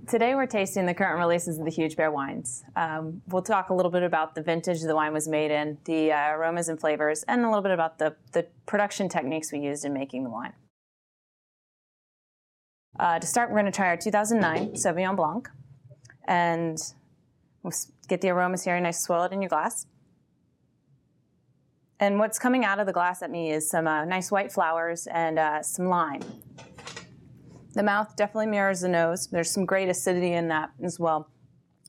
Today we're tasting the current releases of the Huge Bear wines. We'll talk a little bit about the vintage the wine was made in, the aromas and flavors, and a little bit about the production techniques we used in making the wine. To start, we're going to try our 2009 Sauvignon Blanc, and we'll get the aromas here, nice, swirl it in your glass. And what's coming out of the glass at me is some nice white flowers and some lime. The mouth definitely mirrors the nose. There's some great acidity in that as well.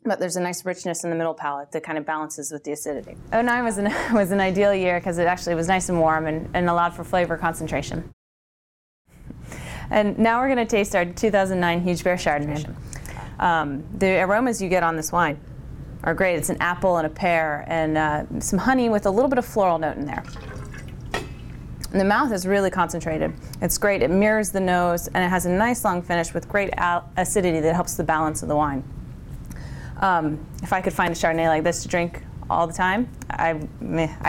But there's a nice richness in the middle palate that kind of balances with the acidity. 2009 was an ideal year because it actually was nice and warm and allowed for flavor concentration. And now we're going to taste our 2009 Huge Bear Chardonnay. The aromas you get on this wine are great. It's an apple and a pear and some honey with a little bit of floral note in there. And the mouth is really concentrated. It's great. It mirrors the nose, and it has a nice long finish with great acidity that helps the balance of the wine. If I could find a Chardonnay like this to drink all the time, I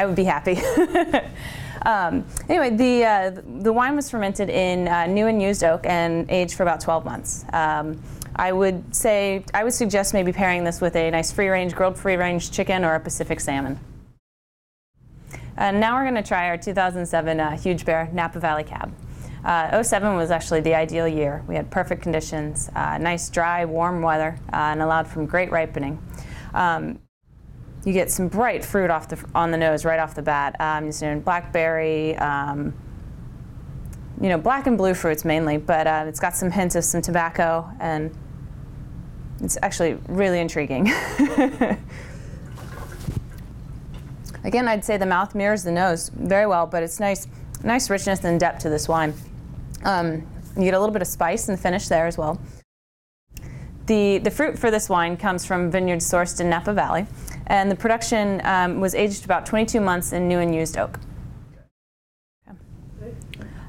would be happy. Anyway, the wine was fermented in new and used oak and aged for about 12 months. I would suggest maybe pairing this with a nice grilled free-range chicken or a Pacific salmon. And now we're going to try our 2007 Huge Bear Napa Valley Cab. 2007 was actually the ideal year. We had perfect conditions, nice, dry, warm weather, and allowed for great ripening. You get some bright fruit on the nose right off the bat. Blackberry, black and blue fruits mainly, but it's got some hints of some tobacco, and it's actually really intriguing. Again, I'd say the mouth mirrors the nose very well, but it's nice richness and depth to this wine. You get a little bit of spice in the finish there as well. The fruit for this wine comes from vineyards sourced in Napa Valley, and the production was aged about 22 months in new and used oak.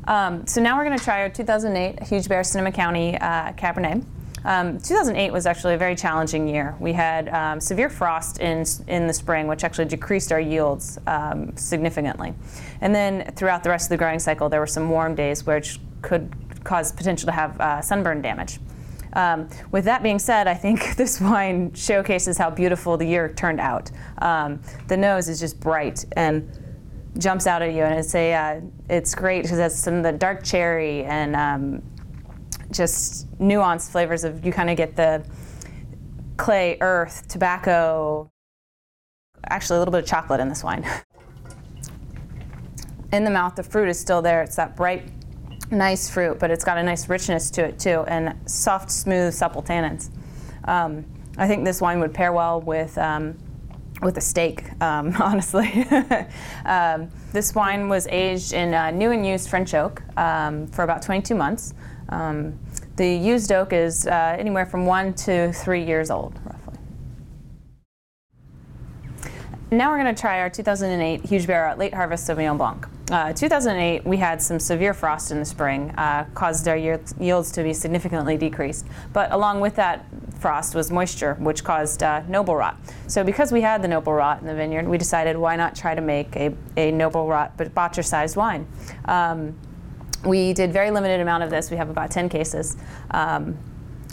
So now we're going to try our 2008 Huge Bear Sonoma County Cabernet. 2008 was actually a very challenging year. We had severe frost in the spring, which actually decreased our yields significantly. And then throughout the rest of the growing cycle, there were some warm days which could cause potential to have sunburn damage. With that being said, I think this wine showcases how beautiful the year turned out. The nose is just bright and jumps out at you, and it's great because it has some of the dark cherry and just nuanced flavors of, you kind of get the clay, earth, tobacco, actually a little bit of chocolate in this wine. In the mouth, the fruit is still there. It's that bright, nice fruit, but it's got a nice richness to it too, and soft, smooth, supple tannins. I think this wine would pair well with a steak, honestly. This wine was aged in new and used French oak for about 22 months. The used oak is anywhere from 1 to 3 years old, roughly. Now we're going to try our 2008 Huge Bear Late Harvest Sauvignon Blanc. 2008, we had some severe frost in the spring, caused our yields to be significantly decreased. But along with that frost was moisture, which caused noble rot. So because we had the noble rot in the vineyard, we decided why not try to make a noble rot but botcher-sized wine. We did very limited amount of this. We have about 10 cases.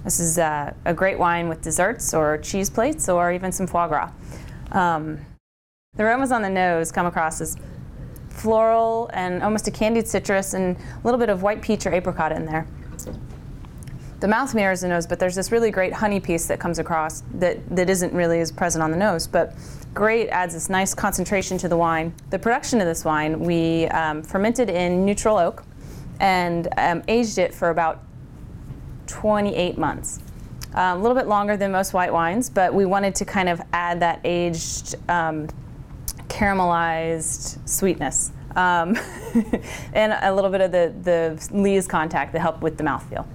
This is a great wine with desserts or cheese plates or even some foie gras. The aromas on the nose come across as floral and almost a candied citrus and a little bit of white peach or apricot in there. The mouth mirrors the nose, but there's this really great honey piece that comes across that isn't really as present on the nose, but great, adds this nice concentration to the wine. The production of this wine, we fermented in neutral oak and aged it for about 28 months. A little bit longer than most white wines, but we wanted to kind of add that aged, caramelized sweetness and a little bit of the lees contact that helped with the mouthfeel.